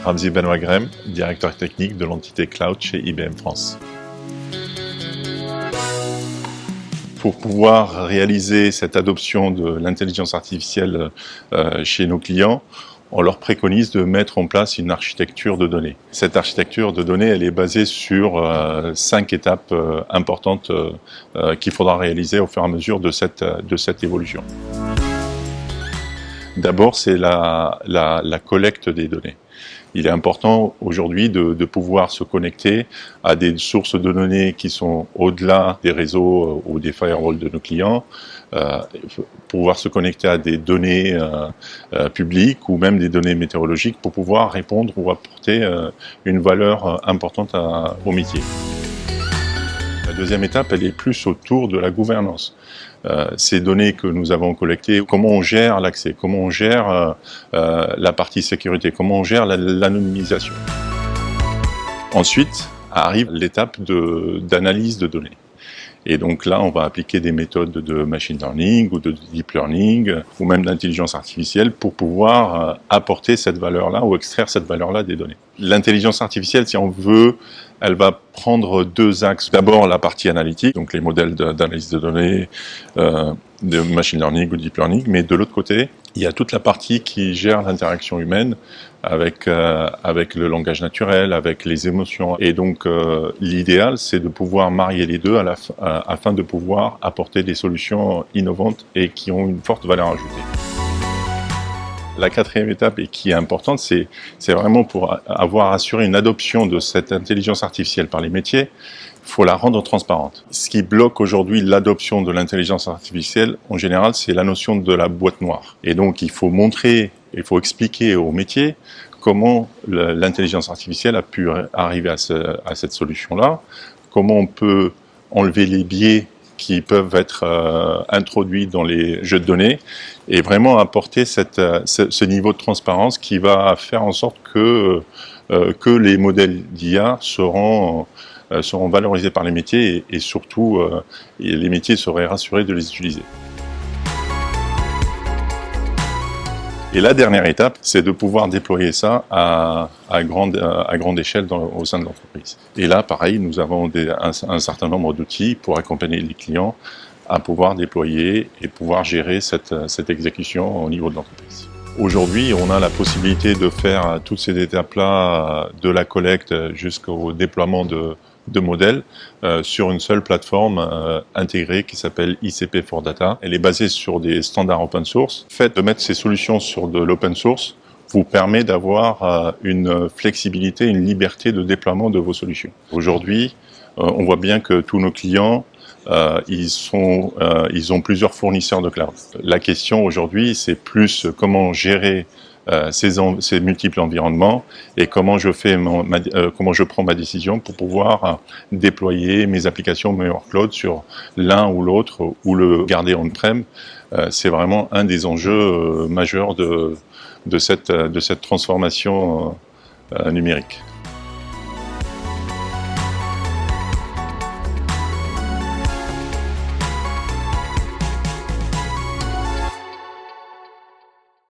Ramzi Benoît-Grem, directeur technique de l'entité Cloud chez IBM France. Pour pouvoir réaliser cette adoption de l'intelligence artificielle chez nos clients, on leur préconise de mettre en place une architecture de données. Cette architecture de données, elle est basée sur 5 étapes importantes qu'il faudra réaliser au fur et à mesure de cette évolution. D'abord, c'est la collecte des données. Il est important aujourd'hui de pouvoir se connecter à des sources de données qui sont au-delà des réseaux ou des firewalls de nos clients, pouvoir se connecter à des données publiques ou même des données météorologiques pour pouvoir répondre ou apporter une valeur importante au métier. La deuxième étape, elle est plus autour de la gouvernance. Ces données que nous avons collectées, comment on gère l'accès, comment on gère la partie sécurité, comment on gère l'anonymisation. Ensuite arrive l'étape d'analyse de données. Et donc là, on va appliquer des méthodes de machine learning ou de deep learning ou même d'intelligence artificielle pour pouvoir apporter cette valeur-là ou extraire cette valeur-là des données. L'intelligence artificielle, si on veut, elle va prendre 2 axes. D'abord, la partie analytique, donc les modèles d'analyse de données, de machine learning ou deep learning, mais de l'autre côté, il y a toute la partie qui gère l'interaction humaine avec le langage naturel, avec les émotions. Et donc, l'idéal, c'est de pouvoir marier les deux afin de pouvoir apporter des solutions innovantes et qui ont une forte valeur ajoutée. La 4e étape, et qui est importante, c'est vraiment pour avoir assuré une adoption de cette intelligence artificielle par les métiers, il faut la rendre transparente. Ce qui bloque aujourd'hui l'adoption de l'intelligence artificielle, en général, c'est la notion de la boîte noire. Et donc, il faut montrer, il faut expliquer aux métiers comment l'intelligence artificielle a pu arriver à cette solution-là, comment on peut enlever les biais qui peuvent être introduits dans les jeux de données et vraiment apporter ce niveau de transparence qui va faire en sorte que les modèles d'IA seront valorisés par les métiers et surtout les métiers seraient rassurés de les utiliser. Et la dernière étape, c'est de pouvoir déployer ça à grande échelle au sein de l'entreprise. Et là, pareil, nous avons un certain nombre d'outils pour accompagner les clients à pouvoir déployer et pouvoir gérer cette exécution au niveau de l'entreprise. Aujourd'hui, on a la possibilité de faire toutes ces étapes-là, de la collecte jusqu'au déploiement de modèles sur une seule plateforme intégrée qui s'appelle ICP4Data. Elle est basée sur des standards open source. Le fait de mettre ces solutions sur de l'open source vous permet d'avoir une flexibilité, une liberté de déploiement de vos solutions. Aujourd'hui, on voit bien que tous nos clients ils ont plusieurs fournisseurs de cloud. La question aujourd'hui, c'est plus comment gérer ces multiples environnements et comment je prends ma décision pour pouvoir déployer mes applications, mes workloads sur l'un ou l'autre ou le garder on-prem. C'est vraiment un des enjeux majeurs de cette transformation numérique.